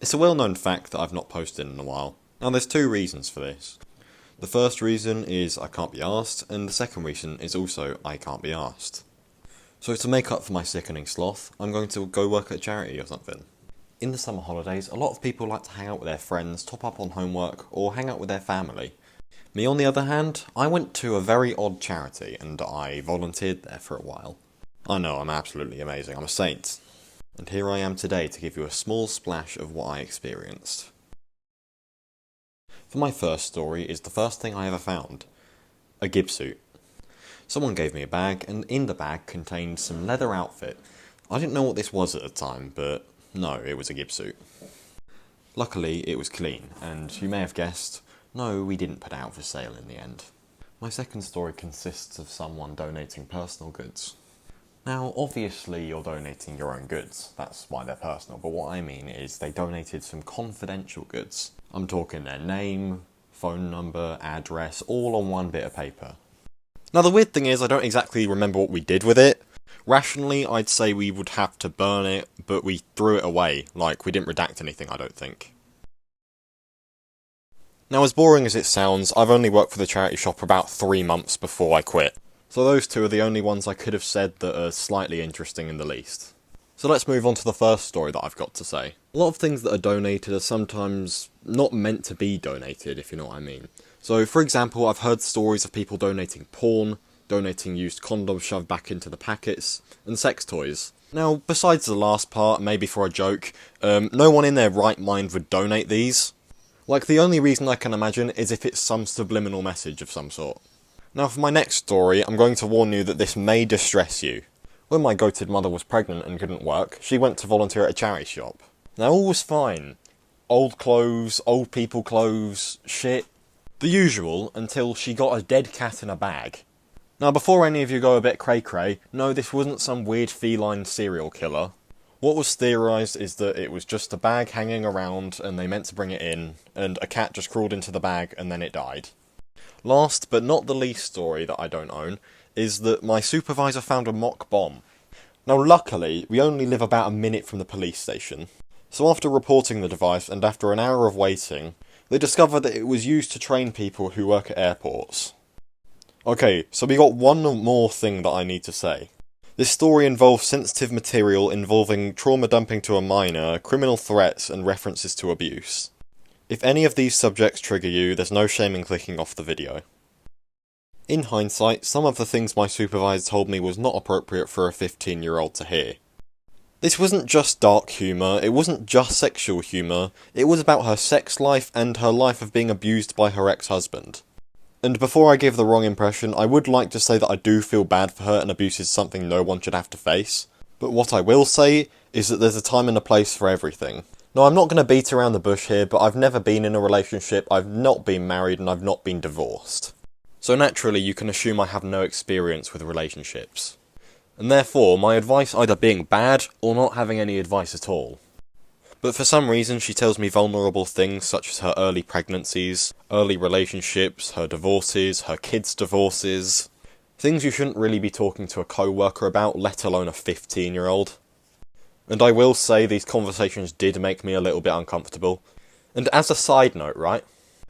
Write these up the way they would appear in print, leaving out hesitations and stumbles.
It's a well-known fact that I've not posted in a while. Now there's two reasons for this. The first reason is I can't be arsed, and the second reason is also I can't be arsed. So to make up for my sickening sloth, I'm going to go work at a charity or something. In the summer holidays, a lot of people like to hang out with their friends, top up on homework, or hang out with their family. Me on the other hand, I went to a very odd charity, and I volunteered there for a while. I know, I'm absolutely amazing, I'm a saint. And here I am today to give you a small splash of what I experienced. For my first story is the first thing I ever found. A gib suit. Someone gave me a bag, and in the bag contained some leather outfit. I didn't know what this was at the time, but no, it was a gib suit. Luckily, it was clean, and you may have guessed, no, we didn't put it out for sale in the end. My second story consists of someone donating personal goods. Now, obviously you're donating your own goods, that's why they're personal, but what I mean is they donated some confidential goods. I'm talking their name, phone number, address, all on one bit of paper. Now the weird thing is I don't exactly remember what we did with it. Rationally, I'd say we would have to burn it, but we threw it away, like we didn't redact anything, I don't think. Now as boring as it sounds, I've only worked for the charity shop for about 3 months before I quit. So those two are the only ones I could have said that are slightly interesting in the least. So let's move on to the first story that I've got to say. A lot of things that are donated are sometimes not meant to be donated, if you know what I mean. So for example, I've heard stories of people donating porn, donating used condoms shoved back into the packets, and sex toys. Now, besides the last part, maybe for a joke, no one in their right mind would donate these. Like, the only reason I can imagine is if it's some subliminal message of some sort. Now for my next story, I'm going to warn you that this may distress you. When my goated mother was pregnant and couldn't work, she went to volunteer at a charity shop. Now all was fine. Old clothes, old people clothes, shit. The usual, until she got a dead cat in a bag. Now before any of you go a bit cray-cray, no, this wasn't some weird feline serial killer. What was theorised is that it was just a bag hanging around and they meant to bring it in, and a cat just crawled into the bag and then it died. Last, but not the least story that I don't own, is that my supervisor found a mock bomb. Now luckily, we only live about a minute from the police station. So after reporting the device, and after an hour of waiting, they discovered that it was used to train people who work at airports. Okay, so we got one more thing that I need to say. This story involves sensitive material involving trauma dumping to a minor, criminal threats, and references to abuse. If any of these subjects trigger you, there's no shame in clicking off the video. In hindsight, some of the things my supervisor told me was not appropriate for a 15-year-old to hear. This wasn't just dark humour, it wasn't just sexual humour, it was about her sex life and her life of being abused by her ex-husband. And before I give the wrong impression, I would like to say that I do feel bad for her and abuse is something no one should have to face. But what I will say is that there's a time and a place for everything. Now, I'm not going to beat around the bush here, but I've never been in a relationship, I've not been married, and I've not been divorced. So naturally, you can assume I have no experience with relationships. And therefore, my advice either being bad, or not having any advice at all. But for some reason, she tells me vulnerable things such as her early pregnancies, early relationships, her divorces, her kids' divorces. Things you shouldn't really be talking to a co-worker about, let alone a 15-year-old. And I will say these conversations did make me a little bit uncomfortable. And as a side note, right?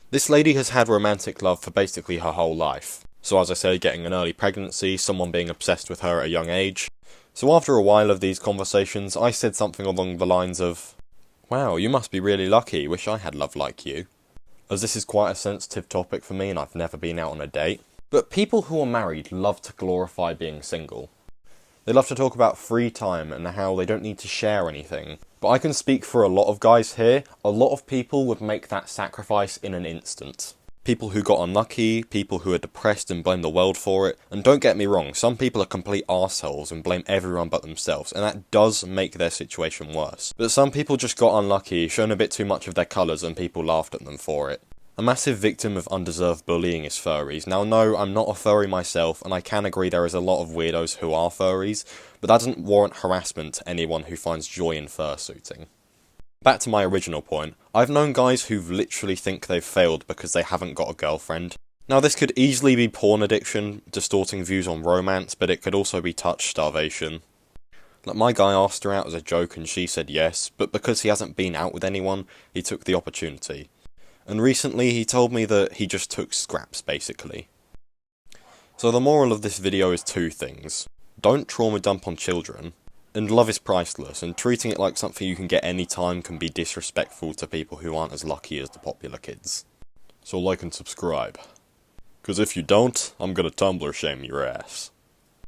This lady has had romantic love for basically her whole life. So as I said, getting an early pregnancy, someone being obsessed with her at a young age. So after a while of these conversations, I said something along the lines of, "Wow, you must be really lucky, wish I had love like you." As this is quite a sensitive topic for me and I've never been out on a date. But people who are married love to glorify being single. They love to talk about free time and how they don't need to share anything. But I can speak for a lot of guys here, a lot of people would make that sacrifice in an instant. People who got unlucky, people who are depressed and blame the world for it. And don't get me wrong, some people are complete arseholes and blame everyone but themselves, and that does make their situation worse. But some people just got unlucky, shown a bit too much of their colours and people laughed at them for it. A massive victim of undeserved bullying is furries. Now no, I'm not a furry myself, and I can agree there is a lot of weirdos who are furries, but that doesn't warrant harassment to anyone who finds joy in fursuiting. Back to my original point, I've known guys who literally think they've failed because they haven't got a girlfriend. Now this could easily be porn addiction, distorting views on romance, but it could also be touch starvation. Like, my guy asked her out as a joke and she said yes, but because he hasn't been out with anyone, he took the opportunity. And recently he told me that he just took scraps, basically. So the moral of this video is two things. Don't trauma dump on children, and love is priceless, and treating it like something you can get any time can be disrespectful to people who aren't as lucky as the popular kids. So like and subscribe. 'Cause if you don't, I'm gonna Tumblr shame your ass.